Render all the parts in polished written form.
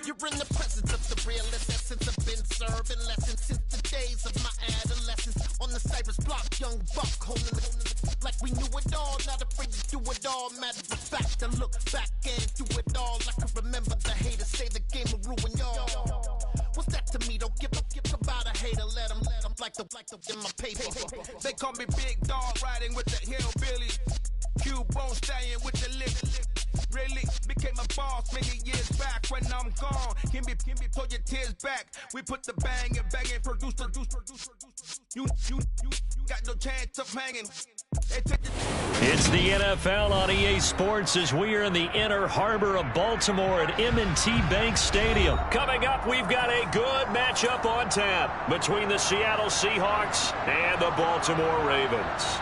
You're in the presence of the realest essence. I've been serving lessons since the days of my adolescence. On the Cypress block, young buck holding it like we knew it all. Not afraid to do it all. Matter of fact, I look back and do it all. I can remember the haters say the game will ruin y'all. What's that to me? Don't give about a hater. Let them like the in my paper. They call me Big Dog, riding with the hillbilly. Cubone stallion with the lip. Really became a boss many years back. When I'm gone, can be pull your tears back. We put the bang and produce. You got no chance of hanging. It's the NFL on EA Sports as we are in the inner harbor of Baltimore at M&T Bank Stadium. Coming up, we've got a good matchup on tap between the Seattle Seahawks and the Baltimore Ravens.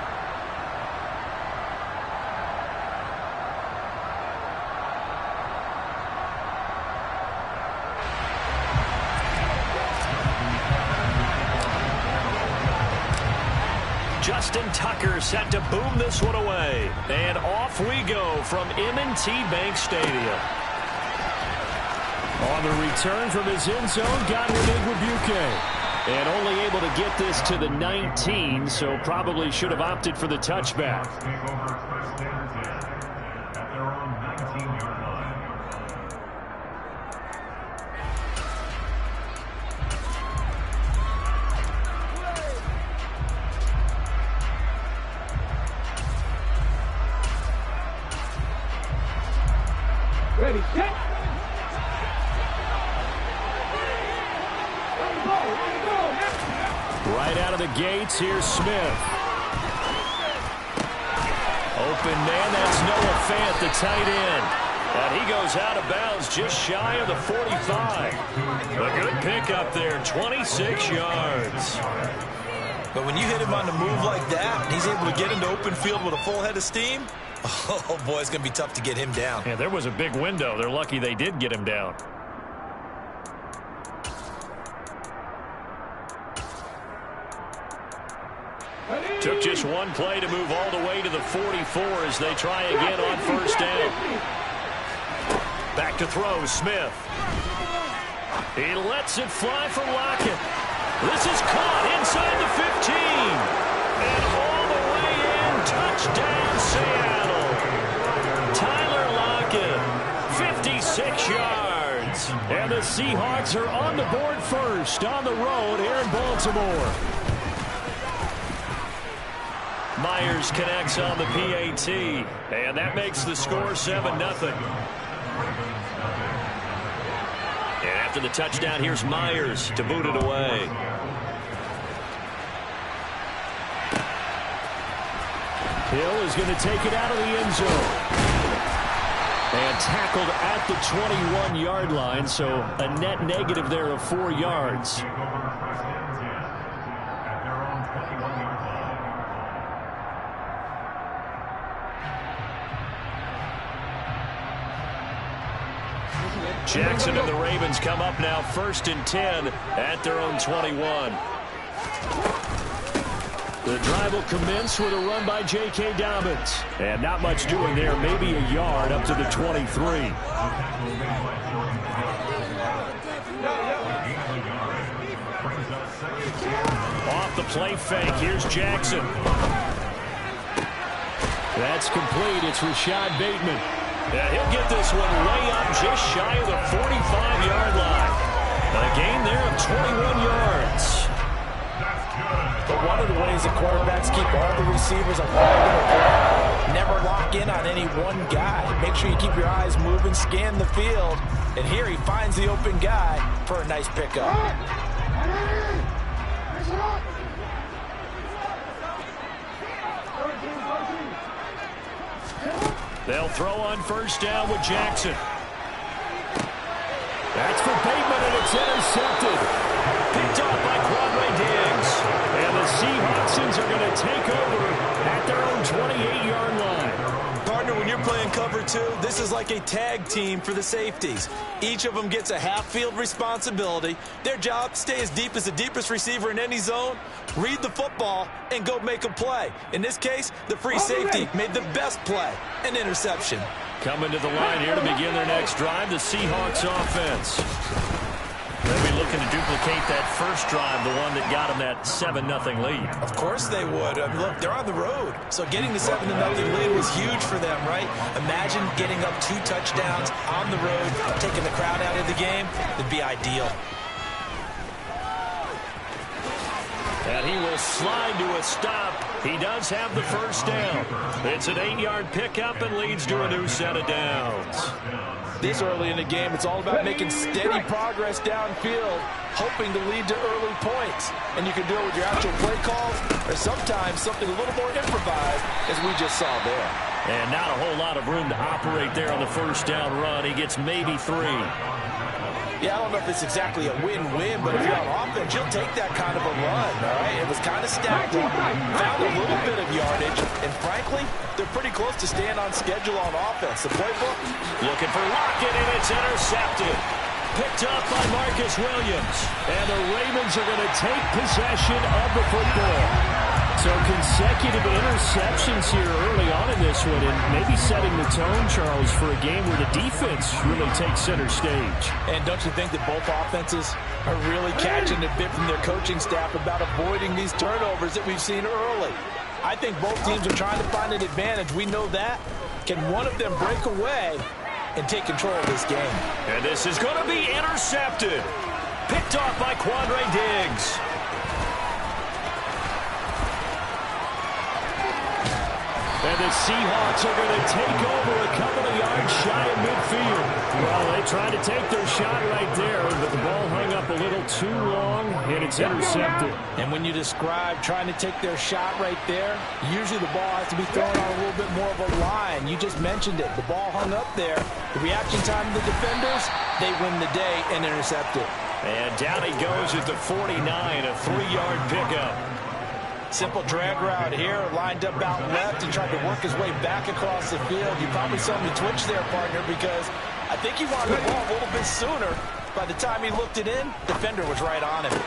Justin Tucker set to boom this one away. And off we go from M&T Bank Stadium. On the return from his end zone, got Llnuke. And only able to get this to the 19, so probably should have opted for the touchback. Ready, set. Right out of the gates, here's Smith. Open man, that's Noah Fant, the tight end. And he goes out of bounds just shy of the 45. A good pickup there, 26 yards. But when you hit him on the move like that, and he's able to get into open field with a full head of steam, oh, boy, it's going to be tough to get him down. Yeah, there was a big window. They're lucky they did get him down. Took just one play to move all the way to the 44 as they try again on first down. Back to throw, Smith. He lets it fly for Lockett. This is caught inside the 15. And all the way in, touchdown Seattle. Tyler Lockett, 56 yards. And the Seahawks are on the board first on the road here in Baltimore. Myers connects on the PAT, and that makes the score 7-0. And after the touchdown, here's Myers to boot it away. Hill is going to take it out of the end zone. And tackled at the 21-yard line, so a net negative there of 4 yards. Jackson and the Ravens come up now 1st and 10 at their own 21. The drive will commence with a run by J.K. Dobbins. And not much doing there, maybe a yard up to the 23. Off the play fake, here's Jackson. That's complete, it's Rashad Bateman. Yeah, he'll get this one way up just shy of the 45-yard line. A gain there of 21 yards. But one of the ways that quarterbacks keep all the receivers on the never lock in on any one guy. Make sure you keep your eyes moving, scan the field. And here he finds the open guy for a nice pickup. They'll throw on first down with Jackson. That's for Bateman, and it's intercepted. Picked off by Quadre Diggs. And the Seahawks are going to take over at their own 28-yard line. Partner, when you're playing cover two, this is like a tag team for the safeties. Each of them gets a half-field responsibility. Their job, stay as deep as the deepest receiver in any zone, read the football, and go make a play. In this case, the free safety made the best play, an interception. Coming to the line here to begin their next drive, the Seahawks offense. They'll be looking to duplicate that first drive, the one that got them that 7-0 lead. Of course they would. I mean, look, they're on the road. So getting the 7-0 lead was huge for them, right? Imagine getting up 2 touchdowns on the road, taking the crowd out of the game. It'd be ideal. And he will slide to a stop. He does have the first down. It's an 8-yard pickup and leads to a new set of downs. This early in the game, it's all about making steady progress downfield, hoping to lead to early points. And you can do it with your actual play calls or sometimes something a little more improvised, as we just saw there. And not a whole lot of room to operate there on the first down run. He gets maybe 3. Yeah, I don't know if it's exactly a win-win, but if you're on offense, you'll take that kind of a run, all right? It was kind of stacked up, found a little bit of yardage, and frankly, they're pretty close to staying on schedule on offense. The playbook, looking for Lockett, and it's intercepted. Picked up by Marcus Williams. And the Ravens are going to take possession of the football. So consecutive interceptions here early on in this one, and maybe setting the tone, Charles, for a game where the defense really takes center stage. And don't you think that both offenses are really catching a bit from their coaching staff about avoiding these turnovers that we've seen early? I think both teams are trying to find an advantage. We know that. Can one of them break away and take control of this game? And this is going to be intercepted. Picked off by Quandre Diggs. And the Seahawks are going to take over a couple of yards shy of midfield. Well, they tried to take their shot right there, but the ball hung up a little too long, and it's intercepted. And when you describe trying to take their shot right there, usually the ball has to be thrown on a little bit more of a line. You just mentioned it. The ball hung up there. The reaction time of the defenders, they win the day and intercept it. And down he goes at the 49, a 3-yard pickup. Simple drag route here, lined up out left and tried to work his way back across the field. You probably saw me twitch there, partner, because I think he wanted the ball a little bit sooner. By the time he looked it in, defender was right on him.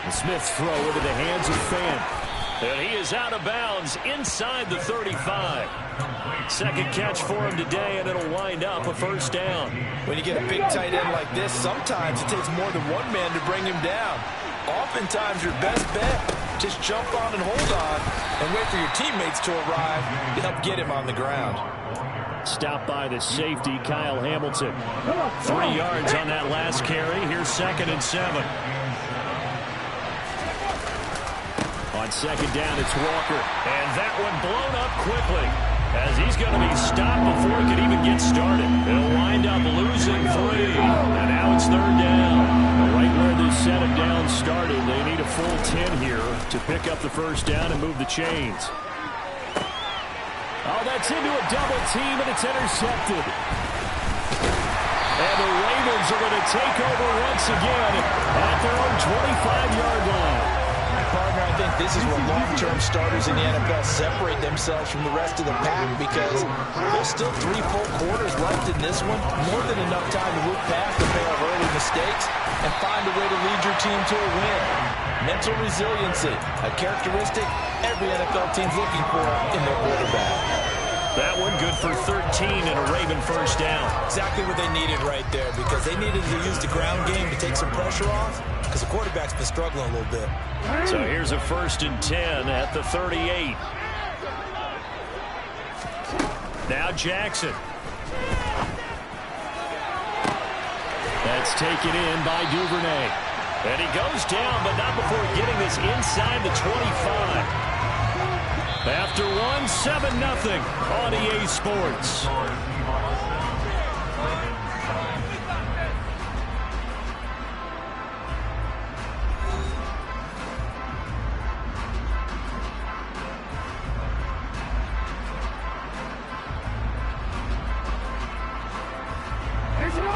The Smith's throw into the hands of Fant. And he is out of bounds inside the 35. Second catch for him today, and it'll wind up a first down. When you get a big tight end like this, sometimes it takes more than one man to bring him down. Oftentimes, your best bet, just jump on and hold on and wait for your teammates to arrive to help get him on the ground. Stopped by the safety, Kyle Hamilton. 3 yards on that last carry. Here's 2nd and 7. On 2nd down, it's Walker. And that one blown up quickly, as he's going to be stopped before it could even get started. It'll wind up losing 3. And now it's 3rd down. Right where this set of downs started, they need a full 10 here to pick up the first down and move the chains. Oh, that's into a double team, and it's intercepted. And the Ravens are going to take over once again at their own 25-yard line. Partner, I think this is where long-term starters in the NFL separate themselves from the rest of the pack, because there's still 3 full quarters left in this one. More than enough time to move past a pair of early mistakes and find a way to lead your team to a win. Mental resiliency, a characteristic every NFL team's looking for in their quarterback. That one good for 13 and a Raven first down. Exactly what they needed right there, because they needed to use the ground game to take some pressure off, because the quarterback's been struggling a little bit. So here's a 1st and 10 at the 38. Now Jackson. That's taken in by Duvernay. And he goes down, but not before getting this inside the 25. After 7-0 on EA Sports.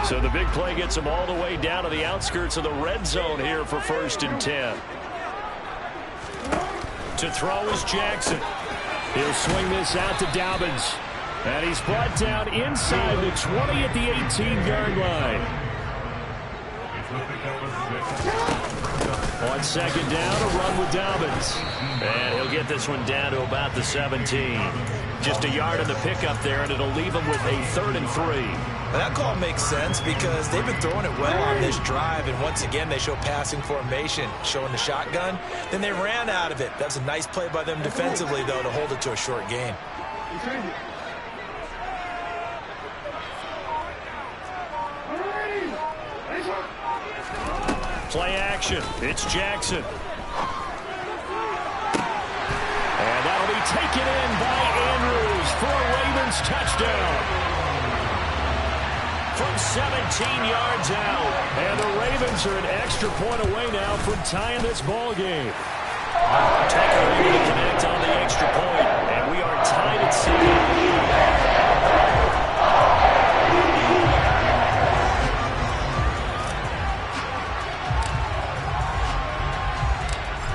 So the big play gets him all the way down to the outskirts of the red zone here for 1st and 10. To throw is Jackson. He'll swing this out to Dobbins. And he's brought down inside the 20 at the 18-yard line. On 2nd down, a run with Dobbins. And he'll get this one down to about the 17. Just a yard in the pickup there, and it'll leave them with a 3rd and 3. Well, that call makes sense because they've been throwing it well on this drive, and once again they show passing formation, showing the shotgun. Then they ran out of it. That was a nice play by them defensively, though, to hold it to a short gain. Play action. It's Jackson. And that'll be taken in by Andrews for a Ravens touchdown. From 17 yards out. And the Ravens are an extra point away now from tying this ball game. Tucker able to connect on the extra point. And we are tied at 7.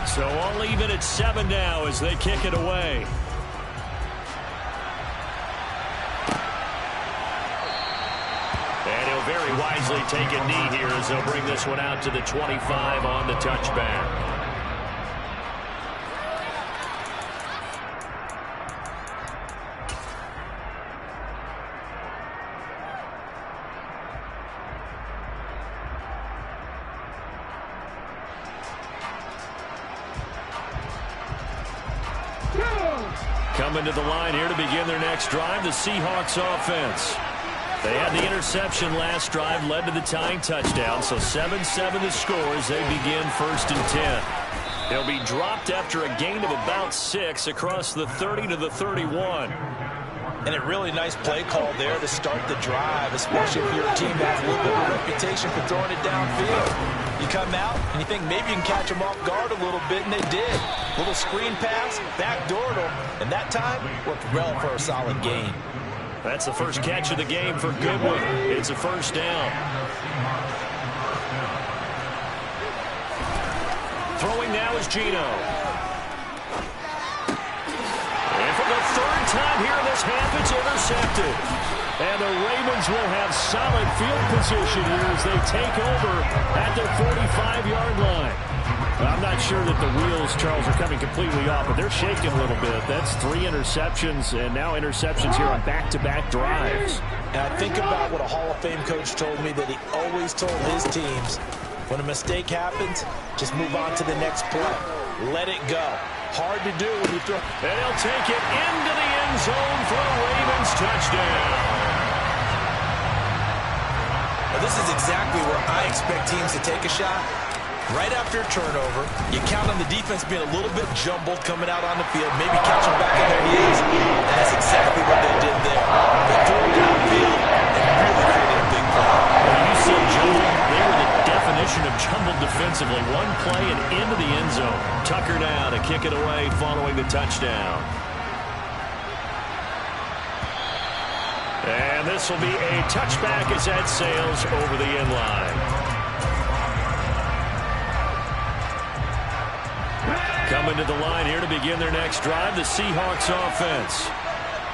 So all even at 7 now as they kick it away. And he'll very wisely take a knee here as they'll bring this one out to the 25 on the touchback. Coming to the line here to begin their next drive, the Seahawks offense. They had the interception last drive, led to the tying touchdown, so 7-7 the score as they begin 1st and 10. They'll be dropped after a gain of about 6 across the 30 to the 31. And a really nice play call there to start the drive, especially if your team has a little bit of a reputation for throwing it downfield. You come out and you think maybe you can catch them off guard a little bit, and they did. Little screen pass, backdoored them, and that time worked well for a solid gain. That's the first catch of the game for Goodwin. It's a 1st down. Throwing now is Geno. And for the 3rd time here in this half, it's intercepted. And the Ravens will have solid field position here as they take over at their 45-yard line. I'm not sure that the wheels, Charles, are coming completely off, but they're shaking a little bit. That's 3 interceptions, and now interceptions here on back-to-back drives. And I think about what a Hall of Fame coach told me that he always told his teams, when a mistake happens, just move on to the next play. Let it go. Hard to do when you throw. And he'll take it into the end zone for a Ravens touchdown. Well, this is exactly where I expect teams to take a shot. Right after a turnover, you count on the defense being a little bit jumbled coming out on the field, maybe catch them back in their heels, and that's exactly what they did there. They threw it downfield and really created a big play. When you said jumbled, they were the definition of jumbled defensively. One play and into the end zone. Tucker now to kick it away following the touchdown. And this will be a touchback as that sails over the end line. Coming to the line here to begin their next drive, the Seahawks offense.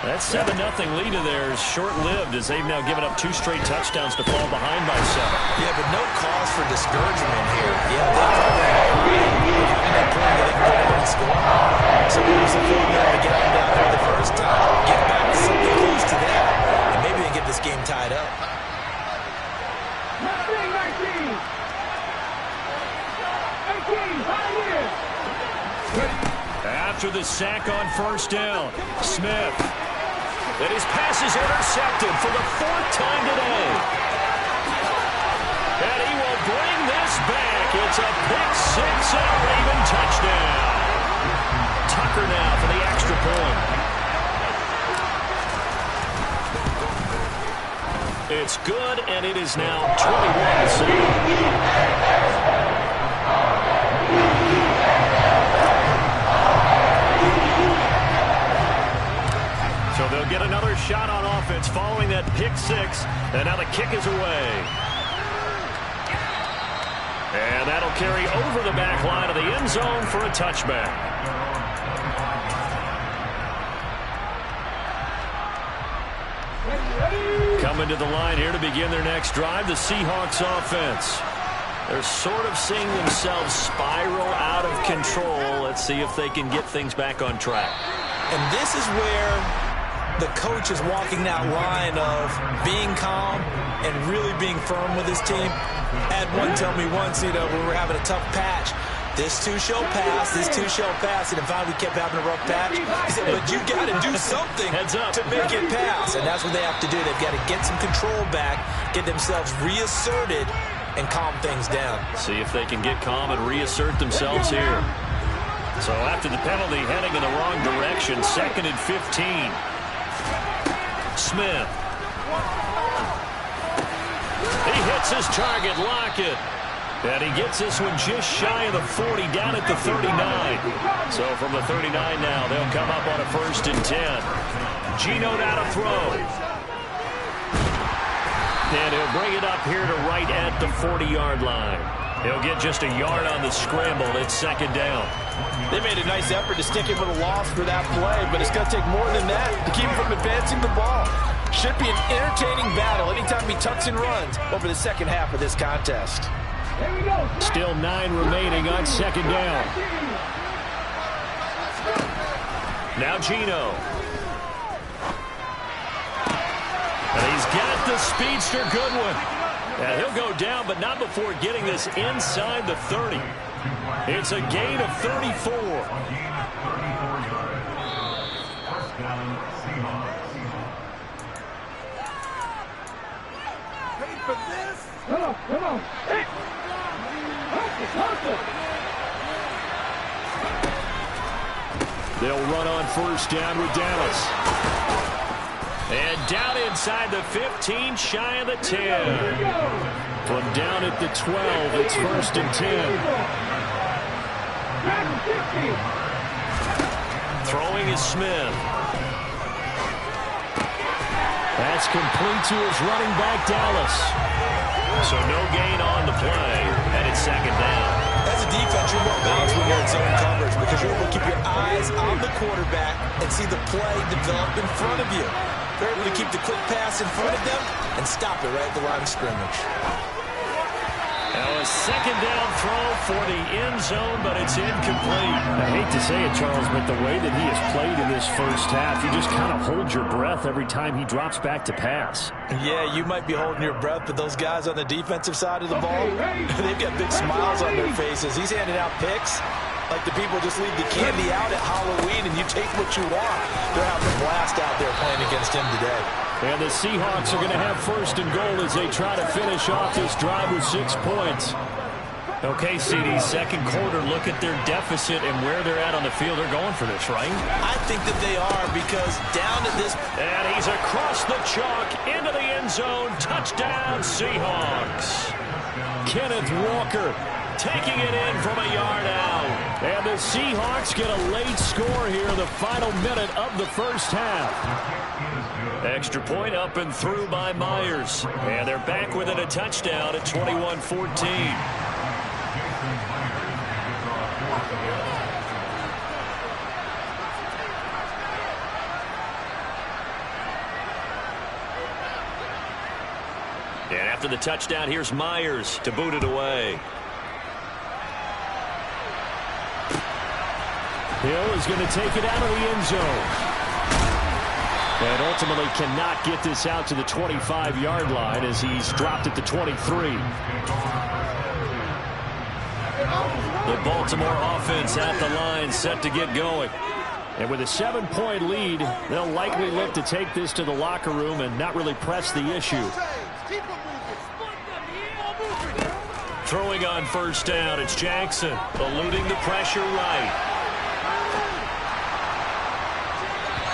That 7-0 lead of theirs short-lived as they've now given up 2 straight touchdowns to fall behind by 7. Yeah, but no cause for discouragement here. Yeah, they thought that point that they can go down and score. So it was a good to get them down there the first time, get back to something close to that, and maybe they get this game tied up. 19. 18, 5 years. After the sack on 1st down, Smith. And his pass is intercepted for the 4th time today. And he will bring this back. It's a pick 6 and a Raven touchdown. Tucker now for the extra point. It's good, and it is now 21-7. So they'll get another shot on offense following that pick 6, and now the kick is away. And that'll carry over the back line of the end zone for a touchback. Coming to the line here to begin their next drive, the Seahawks offense. They're sort of seeing themselves spiral out of control. Let's see if they can get things back on track. And this is where the coach is walking that line of being calm and really being firm with his team. I had one tell me once, when we were having a tough patch, this too shall pass, this too shall pass. And if we kept having a rough patch, he said, but you got to do something to make it pass. And that's what they have to do. They've got to get some control back, get themselves reasserted, and calm things down. See if they can get calm and reassert themselves here. So after the penalty, heading in the wrong direction, 2nd and 15. Smith. He hits his target, Lockett. And he gets this one just shy of the 40, down at the 39. So from the 39 now, they'll come up on a 1st and 10. Gino now to throw. And he'll bring it up here to right at the 40-yard line. He'll get just a yard on the scramble. It's 2nd down. They made a nice effort to stick him with a loss for that play, but it's going to take more than that to keep him from advancing the ball. Should be an entertaining battle anytime he tucks and runs over the second half of this contest. Still 9 remaining on 2nd down. Now Gino. And he's got the speedster Goodwin. And he'll go down, but not before getting this inside the 30. It's a gain of 34. Wait for this. Come on. Hey. They'll run on 1st down with Dallas. And down inside the 15, shy of the 10. From down at the 12, it's 1st and 10. Throwing is Smith. That's complete to his running back, Dallas. So no gain on the play, and it's 2nd down. As a defense, you're more balanced when you're in zone coverage because you're able to keep your eyes on the quarterback and see the play develop in front of you. They're able to keep the quick pass in front of them and stop it right at the line of scrimmage. Now a 2nd down throw for the end zone, but it's incomplete. I hate to say it, Charles, but the way that he has played in this first half, you just kind of hold your breath every time he drops back to pass. Yeah, you might be holding your breath, but those guys on the defensive side of the ball, they've got big smiles on their faces. He's handing out picks like the people just leave the candy out at Halloween and you take what you want. They're having a blast out there playing against him today. And the Seahawks are going to have 1st and goal as they try to finish off this drive with 6 points. Okay, CD, 2nd quarter, look at their deficit and where they're at on the field. They're going for this, right? I think that they are because down to this... And he's across the chalk into the end zone. Touchdown, Seahawks. Kenneth Walker taking it in from a yard out. And the Seahawks get a late score here in the final minute of the first half. Extra point up and through by Myers. And they're back within a touchdown at 21-14. And after the touchdown, here's Myers to boot it away. Hill is going to take it out of the end zone. And ultimately cannot get this out to the 25-yard line as he's dropped at the 23. The Baltimore offense at the line, set to get going. And with a 7-point lead, they'll likely look to take this to the locker room and not really press the issue. Throwing on 1st down, it's Jackson, eluding the pressure right.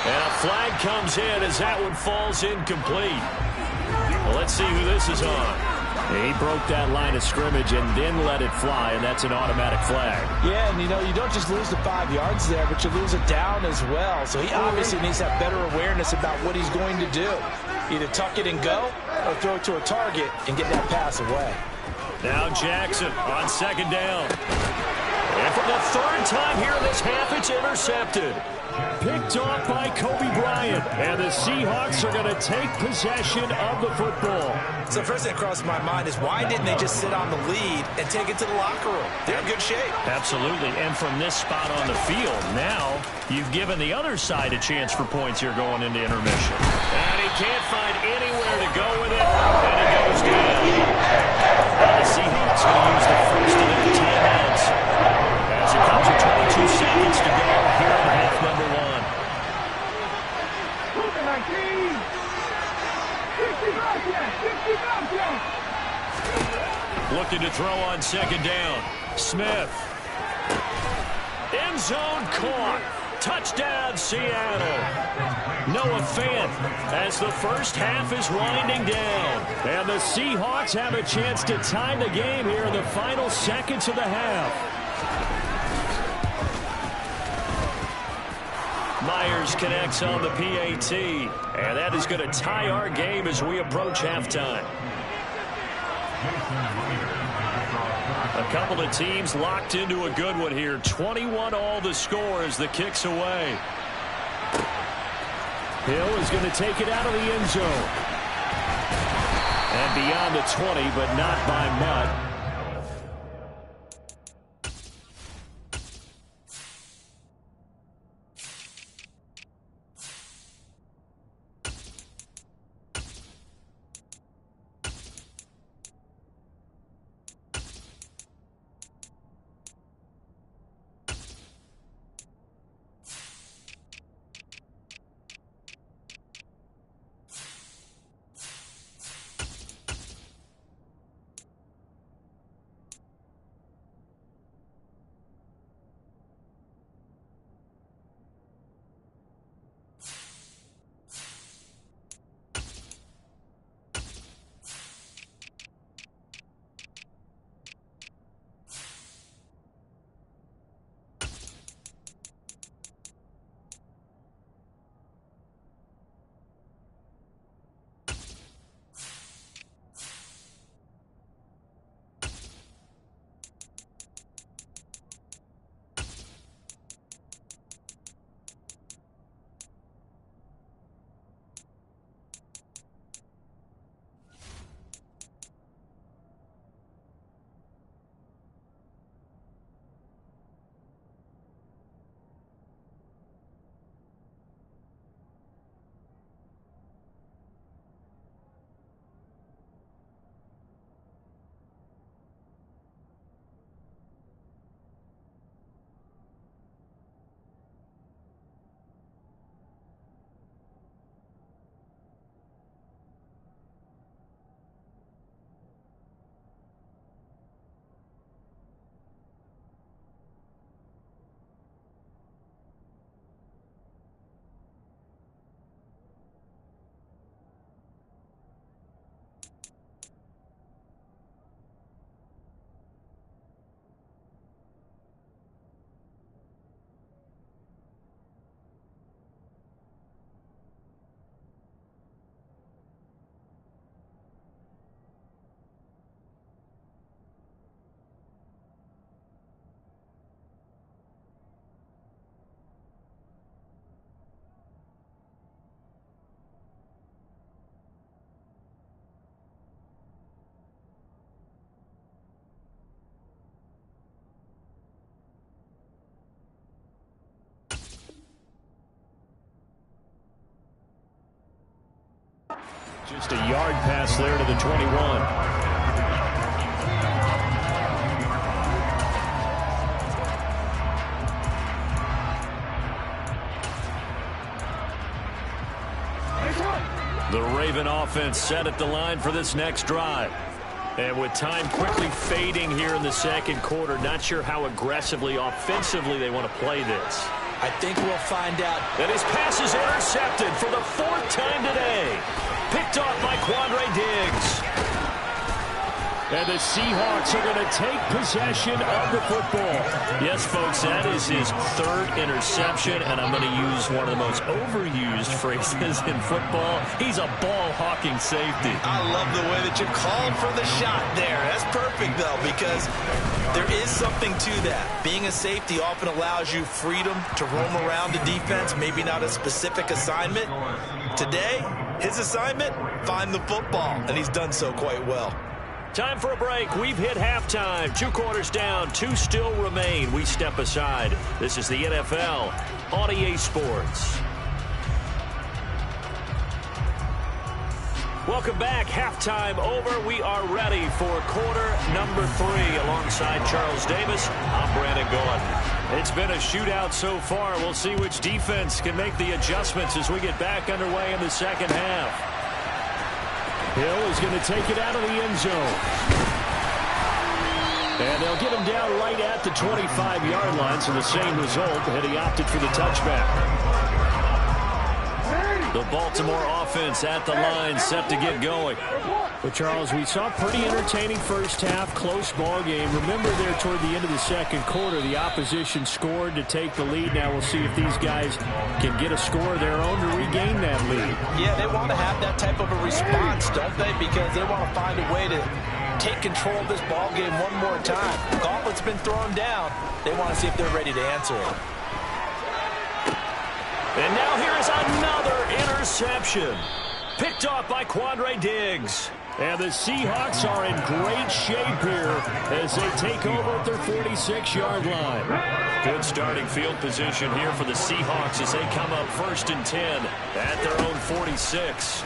And a flag comes in as that one falls incomplete. Well, let's see who this is on. He broke that line of scrimmage and then let it fly, and that's an automatic flag. Yeah, and you don't just lose the 5 yards there, but you lose it down as well. So he obviously needs to have better awareness about what he's going to do. Either tuck it and go or throw it to a target and get that pass away. Now Jackson on 2nd down. And for the third time here in this half, it's intercepted. Picked off by Kobe Bryant. And the Seahawks are going to take possession of the football. So first thing that crossed my mind is why didn't they just sit on the lead and take it to the locker room? They're in good shape. Absolutely. And from this spot on the field, now you've given the other side a chance for points here going into intermission. And he can't find anywhere to go with it. And it goes down. And the Seahawks going to use the first of their timeouts as it comes with 22 seconds to go here in half number one. Looking to throw on second down. Smith. End zone caught. Touchdown, Seattle. Noah Fant as the first half is winding down. And the Seahawks have a chance to tie the game here in the final seconds of the half. Myers connects on the PAT. And that is going to tie our game as we approach halftime. A couple of teams locked into a good one here. 21-all the score as the kick's away. Hill is going to take it out of the end zone. And beyond the 20, but not by much. Just a yard pass there to the 21. The Raven offense set at the line for this next drive. And with time quickly fading here in the second quarter, not sure how aggressively, offensively they want to play this. I think we'll find out. And his pass is intercepted for the fourth time today. Picked off by Quandre Diggs. And the Seahawks are going to take possession of the football. Yes, folks, that is his third interception, and I'm going to use one of the most overused phrases in football. He's a ball-hawking safety. I love the way that you called for the shot there. That's perfect, though, because there is something to that. Being a safety often allows you freedom to roam around the defense, maybe not a specific assignment. Today, his assignment, find the football, and he's done so quite well. Time for a break. We've hit halftime. 2 quarters down. 2 still remain. We step aside. This is the NFL on EA Sports. Welcome back. Halftime over. We are ready for quarter number 3. Alongside Charles Davis, I'm Brandon Gordon. It's been a shootout so far. We'll see which defense can make the adjustments as we get back underway in the second half. Hill is going to take it out of the end zone. And they'll get him down right at the 25-yard line, so the same result, and he opted for the touchback. The Baltimore offense at the line, set to get going. But, Charles, we saw a pretty entertaining first half, close ball game. Remember there toward the end of the second quarter, the opposition scored to take the lead. Now we'll see if these guys can get a score of their own to regain that lead. Yeah, they want to have that type of a response, don't they? Because they want to find a way to take control of this ball game one more time. The gauntlet's been thrown down. They want to see if they're ready to answer it. And now here's another interception. Picked off by Quandre Diggs. And the Seahawks are in great shape here as they take over at their 46-yard line. Good starting field position here for the Seahawks as they come up 1st and 10 at their own 46.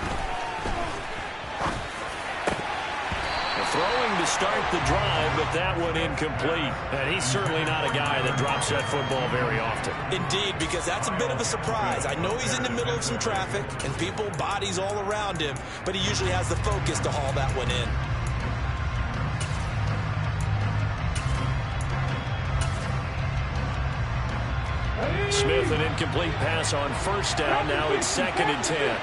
Throwing to start the drive, but that one incomplete. And he's certainly not a guy that drops that football very often. Indeed, because that's a bit of a surprise. I know he's in the middle of some traffic and people, bodies all around him, but he usually has the focus to haul that one in. Smith, an incomplete pass on 1st down. Now it's 2nd and 10.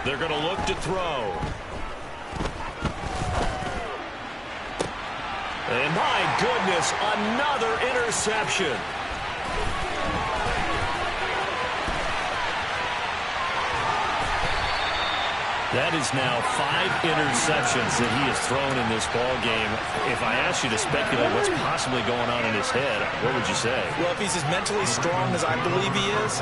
They're going to look to throw. And my goodness, another interception. That is now 5 interceptions that he has thrown in this ball game. If I asked you to speculate what's possibly going on in his head, what would you say? Well, if he's as mentally strong as I believe he is,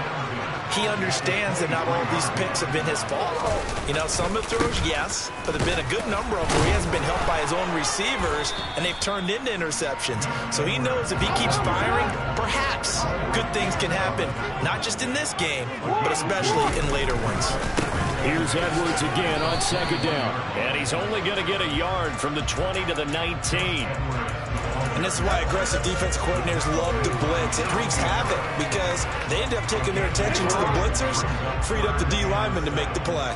he understands that not all of these picks have been his fault. You know, some of the throws, yes, but there have been a good number of them where he hasn't been helped by his own receivers, and they've turned into interceptions. So he knows if he keeps firing, perhaps good things can happen, not just in this game, but especially in later ones. Here's Edwards again on 2nd down. And he's only going to get a yard from the 20 to the 19. And this is why aggressive defense coordinators love to blitz. It wreaks havoc because they end up taking their attention to the blitzers, freed up the D lineman to make the play.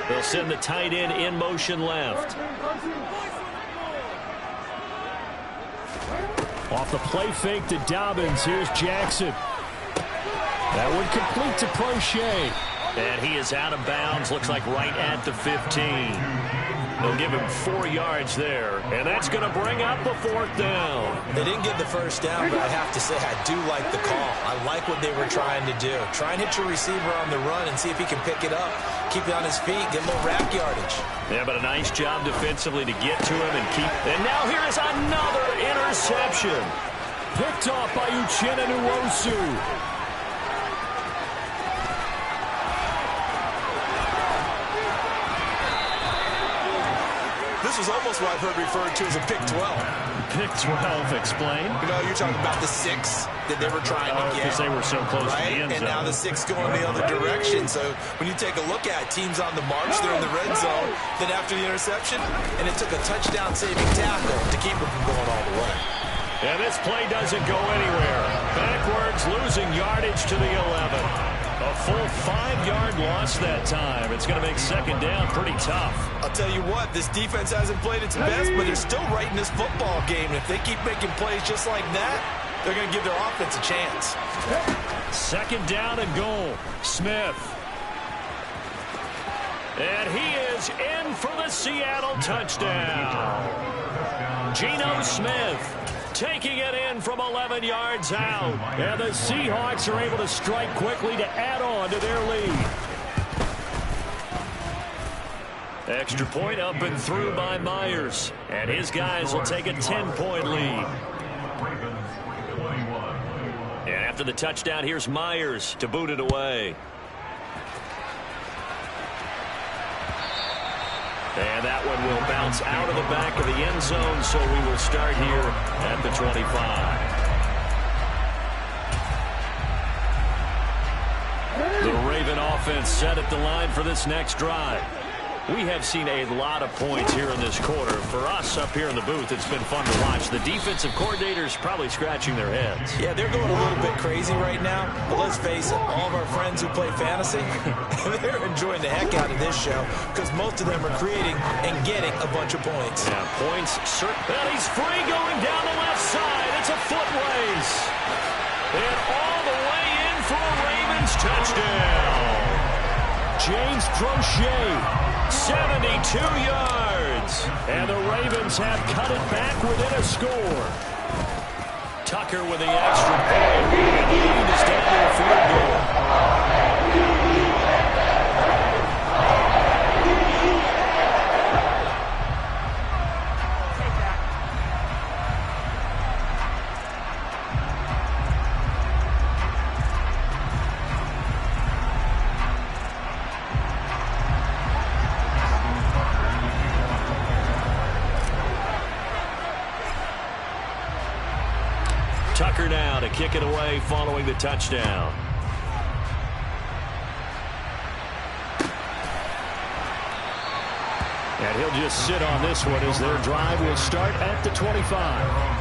They'll send the tight end in motion left. Off the play fake to Dobbins. Here's Jackson. That one complete to Prochet. And he is out of bounds. Looks like right at the 15. They'll give him 4 yards there. And that's going to bring up the 4th down. They didn't get the 1st down, but I have to say I do like the call. I like what they were trying to do. Try and hit your receiver on the run and see if he can pick it up. Keep it on his feet. Get a little rack yardage. Yeah, but a nice job defensively to get to him and keep. And now here is another interception. Picked off by Uchenna Nwosu. This was almost what I've heard referred to as a pick 12. Pick 12, explain. You know, you're talking about the 6 that they were trying to get. Because they were so close to the end zone. And now the 6 going the other direction. So when you take a look at teams on the march, they're in the red zone. Then after the interception, and it took a touchdown-saving tackle to keep it from going all the way. And this play doesn't go anywhere. Backwards, losing yardage to the 11. A full 5-yard loss that time. It's going to make 2nd down pretty tough. I'll tell you what, this defense hasn't played its best, but they're still right in this football game. If they keep making plays just like that, they're going to give their offense a chance. 2nd down and goal. Smith. And he is in for the Seattle touchdown. Geno Smith taking it in from 11 yards out. And the Seahawks are able to strike quickly to add on to their lead. Extra point up and through by Myers. And his guys will take a 10-point lead. And after the touchdown, here's Myers to boot it away. And that one will bounce out of the back of the end zone, so we will start here at the 25. The Raven offense set at the line for this next drive. We have seen a lot of points here in this quarter. For us up here in the booth, it's been fun to watch. The defensive coordinators probably scratching their heads. Yeah, they're going a little bit crazy right now. But let's face it, all of our friends who play fantasy, they're enjoying the heck out of this show because most of them are creating and getting a bunch of points. Yeah, points. And he's free going down the left side. It's a foot race. And all the way in for a Ravens touchdown. James Prochet. 72 yards. And the Ravens have cut it back within a score. Tucker with the extra point. The lead is down to a field goal. Tucker now to kick it away following the touchdown. And he'll just sit on this one as their drive will start at the 25.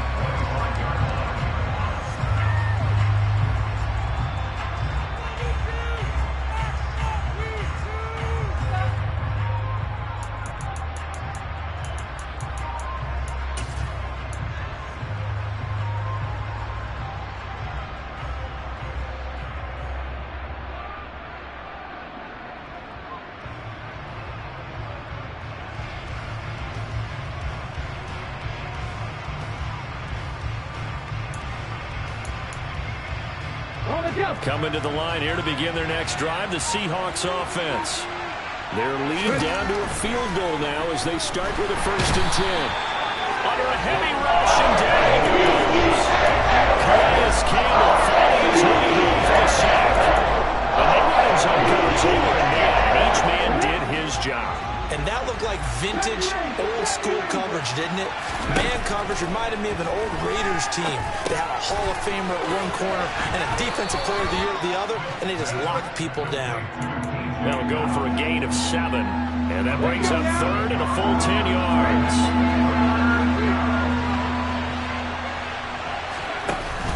Coming to the line here to begin their next drive, the Seahawks offense. Their lead down to a field goal now as they start with a 1st and 10. Under a heavy rush, and down he goes. Calais Campbell finding his way to the sack. And they run in zone coverage. They were in man, and each man did his job. And that looked like vintage, old-school coverage, didn't it? Man coverage reminded me of an old Raiders team. They had a Hall of Famer at one corner and a Defensive Player of the Year at the other, and they just locked people down. They'll go for a gain of 7, and that brings up 3rd and a full 10 yards.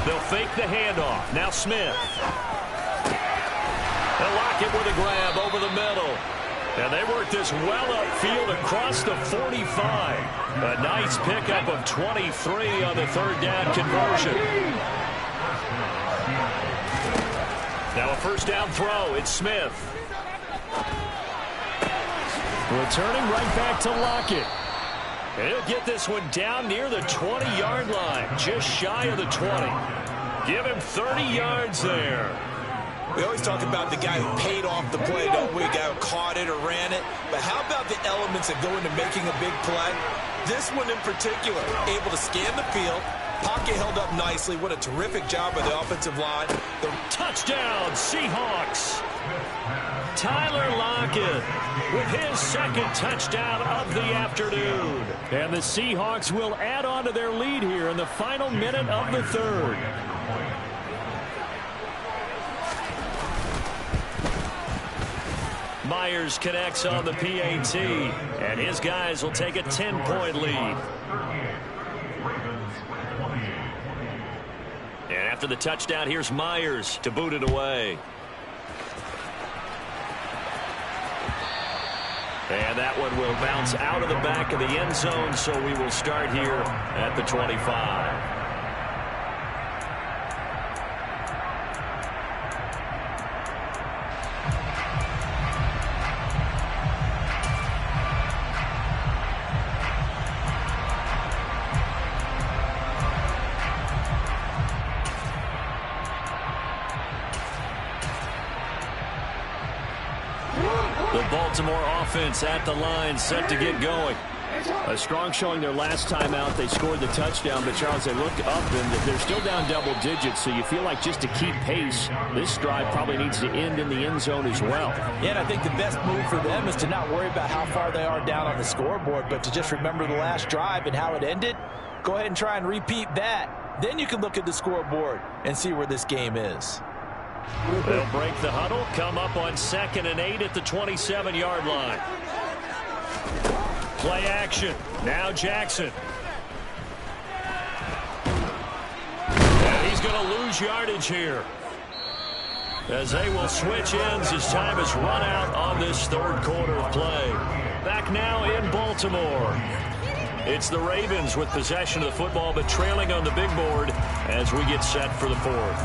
They'll fake the handoff. Now Smith. They'll lock it with a grab over the middle. And they work this well upfield across the 45. A nice pickup of 23 on the 3rd down conversion. Now a 1st down throw. It's Smith. Returning right back to Lockett. And he'll get this one down near the 20-yard line. Just shy of the 20. Give him 30 yards there. We always talk about the guy who paid off the play, don't we? A guy who caught it or ran it. But how about the elements that go into making a big play? This one in particular, able to scan the field. Pocket held up nicely. What a terrific job by the offensive line. The touchdown, Seahawks. Tyler Lockett with his 2nd touchdown of the afternoon. And the Seahawks will add on to their lead here in the final minute of the 3rd. Myers connects on the PAT, and his guys will take a 10-point lead. And after the touchdown, here's Myers to boot it away. And that one will bounce out of the back of the end zone, so we will start here at the 25. Baltimore offense at the line, set to get going. A strong showing their last time out. They scored the touchdown, but Charles, they look up and they're still down double digits, so you feel like just to keep pace, this drive probably needs to end in the end zone as well. Yeah, and I think the best move for them is to not worry about how far they are down on the scoreboard, but to just remember the last drive and how it ended. Go ahead and try and repeat that. Then you can look at the scoreboard and see where this game is. They'll break the huddle, come up on 2nd and 8 at the 27-yard line. Play action. Now Jackson. And he's going to lose yardage here, as they will switch ends as time has run out on this third quarter of play. Back now in Baltimore. It's the Ravens with possession of the football, but trailing on the big board as we get set for the fourth.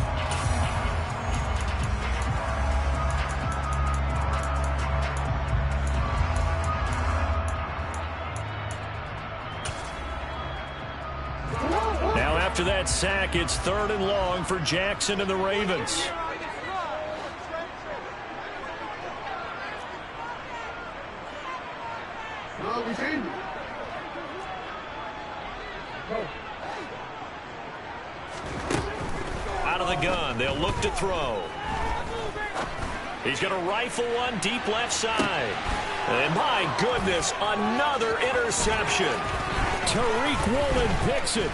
Now after that sack, it's 3rd and long for Jackson and the Ravens. Out of the gun, they'll look to throw. He's going to rifle one deep left side. And my goodness, another interception. Tariq Woolen picks it.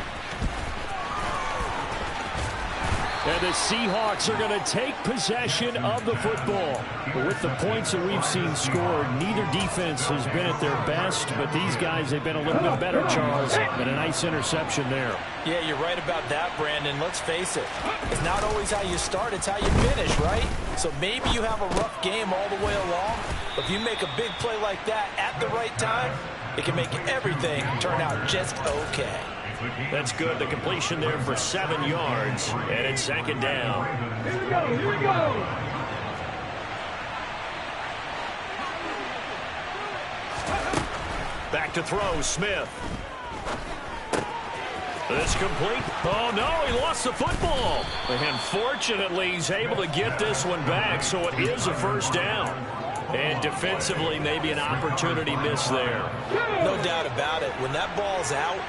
And the Seahawks are going to take possession of the football. But with the points that we've seen scored, neither defense has been at their best. But these guys have been a little bit better, Charles. But a nice interception there. Yeah, you're right about that, Brandon. Let's face it. It's not always how you start, it's how you finish, right? So maybe you have a rough game all the way along. But if you make a big play like that at the right time, it can make everything turn out just okay. That's good. The completion there for 7 yards. And it's 2nd down. Here we go, here we go. Back to throw, Smith. This complete. Oh, no, he lost the football. And fortunately, he's able to get this one back, so it is a 1st down. And defensively, maybe an opportunity miss there. No doubt about it. When that ball's out,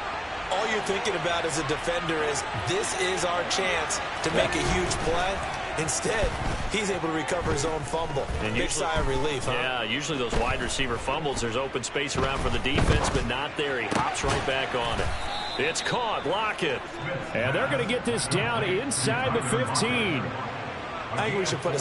all you're thinking about as a defender is, this is our chance to make a huge play. Instead, he's able to recover his own fumble. And big sigh of relief, huh? Yeah, usually those wide receiver fumbles, there's open space around for the defense, but not there. He hops right back on it. It's caught. Lockett. And they're going to get this down inside the 15. I think we should put a